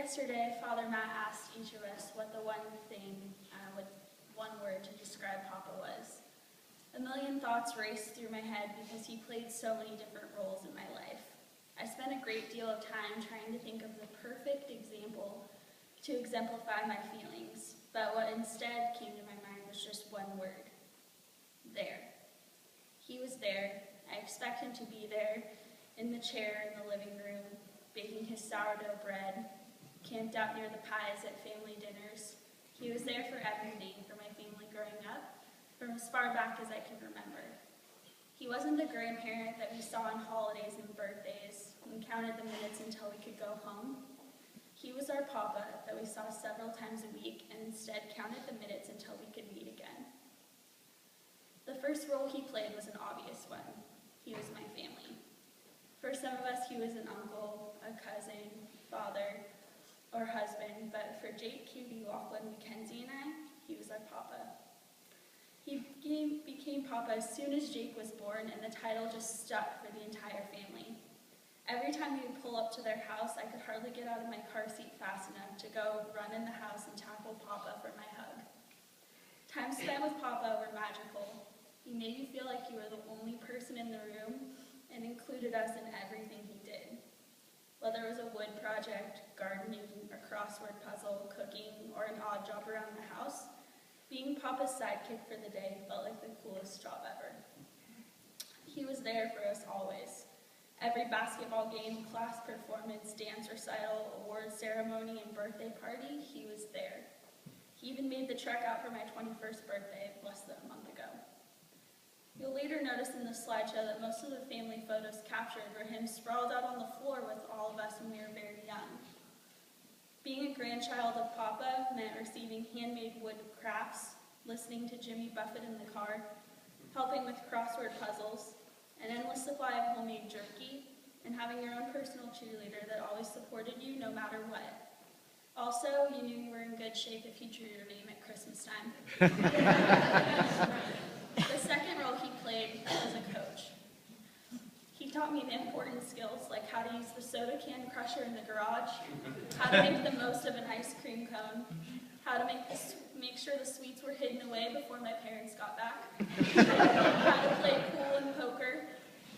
Yesterday, Father Matt asked each of us what the one thing with one word to describe Papa was. A million thoughts raced through my head because he played so many different roles in my life. I spent a great deal of time trying to think of the perfect example to exemplify my feelings, but what instead came to my mind was just one word: there. He was there. I expect him to be there, in the chair in the living room, baking his sourdough bread, camped out near the pies at family dinners. He was there for everything for my family growing up, from as far back as I can remember. He wasn't the grandparent that we saw on holidays and birthdays and counted the minutes until we could go home. He was our Papa that we saw several times a week and instead counted the minutes until we could meet again. The first role he played was an obvious one. He was my family. For some of us, he was an uncle, a cousin, father, or husband, but for Jake, Cutie, Lachlan, Mackenzie, and I, he was our Papa. He became Papa as soon as Jake was born, and the title just stuck for the entire family. Every time we would pull up to their house, I could hardly get out of my car seat fast enough to go run in the house and tackle Papa for my hug. Times spent with Papa were magical. He made you feel like you were the only person in the room and included us in everything he did. Whether it was a wood project, gardening, a crossword puzzle, cooking, or an odd job around the house, being Papa's sidekick for the day felt like the coolest job ever. He was there for us always. Every basketball game, class performance, dance recital, award ceremony, and birthday party, he was there. He even made the trek out for my 21st birthday less than a month ago. You'll later notice in the slideshow that most of the family photos captured were him sprawled out on the floor with all of us when we were very young. Being a grandchild of Papa meant receiving handmade wood crafts, listening to Jimmy Buffett in the car, helping with crossword puzzles, an endless supply of homemade jerky, and having your own personal cheerleader that always supported you no matter what. Also, you knew you were in good shape if you drew your name at Christmas time. The second role he played was a coach. He taught me the important skills like how to use the soda can crusher in the garage, how to make the most of an ice cream cone, how to make sure the sweets were hidden away before my parents got back, how to play pool and poker,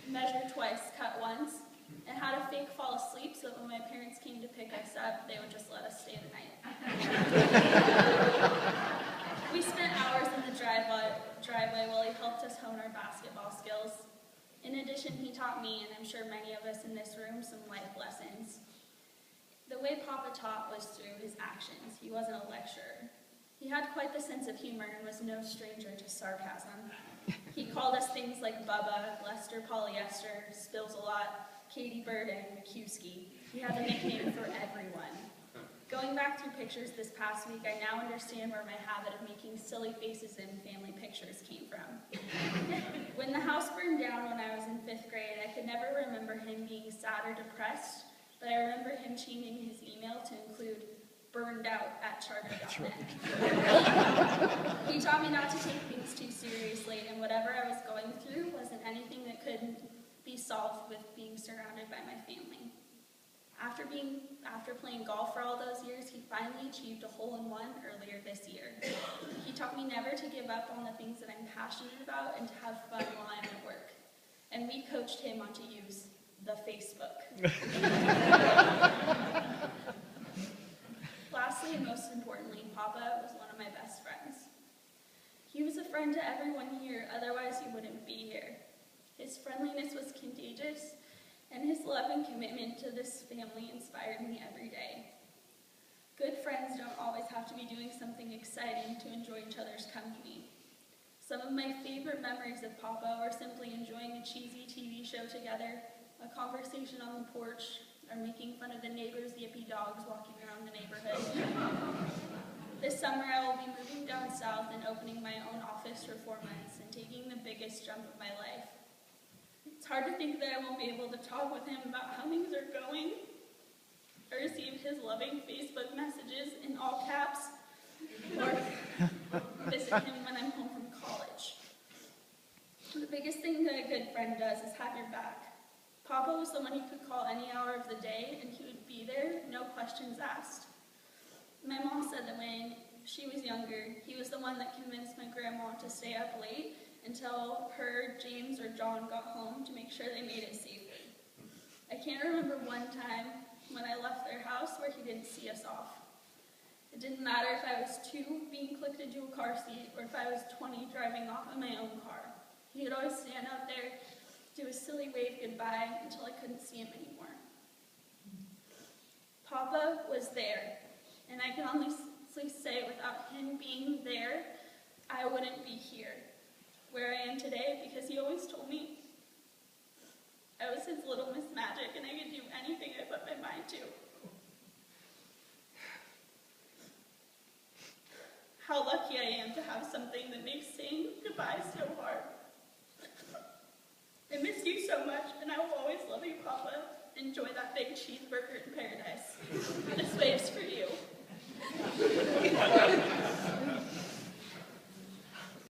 measure twice, cut once, and how to fake fall asleep so that when my parents came to pick us up, they would just let us stay the night. We spent hours in the driveway while he helped us hone our basketball skills. In addition, he taught me, and I'm sure many of us in this room, some life lessons. The way Papa taught was through his actions. He wasn't a lecturer. He had quite the sense of humor and was no stranger to sarcasm. He called us things like Bubba, Lester Polyester, Spills a Lot, Katie Bird, and McCuskey. He had a nickname for everyone. Going back through pictures this past week, I now understand where my habit of making silly faces in family pictures came from. When the house burned down when I was in 5th grade, I could never remember him being sad or depressed, but I remember him changing his email to include burnedout@charter.net. He taught me not to take things too seriously, and whatever I was going through wasn't anything that couldn't be solved with being surrounded by my family. After playing golf for all those years, he finally achieved a hole-in-one earlier this year. He taught me never to give up on the things that I'm passionate about and to have fun while I'm at work. And we coached him on to use the Facebook. Lastly, and most importantly, Papa was one of my best friends. He was a friend to everyone here, otherwise he wouldn't be here. His friendliness was contagious, and his love and commitment to this family inspired me every day. Good friends don't always have to be doing something exciting to enjoy each other's company. Some of my favorite memories of Papa were simply enjoying a cheesy TV show together, a conversation on the porch, or making fun of the neighbors' yippy dogs walking around the neighborhood. This summer I will be moving down south and opening my own office for 4 months and taking the biggest jump of my life. It's hard to think that I won't be able to talk with him about how things are going, or receive his loving Facebook messages in all caps, or visit him when I'm home from college. The biggest thing that a good friend does is have your back. Papa was the one you could call any hour of the day, and he would be there, no questions asked. My mom said that when she was younger, he was the one that convinced my grandma to stay up late until her, James, or John got home to make sure they made it safely. I can't remember one time when I left their house where he didn't see us off. It didn't matter if I was 2 being clicked into a car seat or if I was 20 driving off in my own car. He would always stand out there, do a silly wave goodbye until I couldn't see him anymore. Papa was there, and I can honestly say without him being there, I wouldn't be here, where I am today, because he always told me I was his little Miss Magic and I could do anything I put my mind to. How lucky I am to have something that makes saying goodbye so hard. I miss you so much, and I will always love you, Papa. Enjoy that big cheeseburger in paradise. This wave's for you.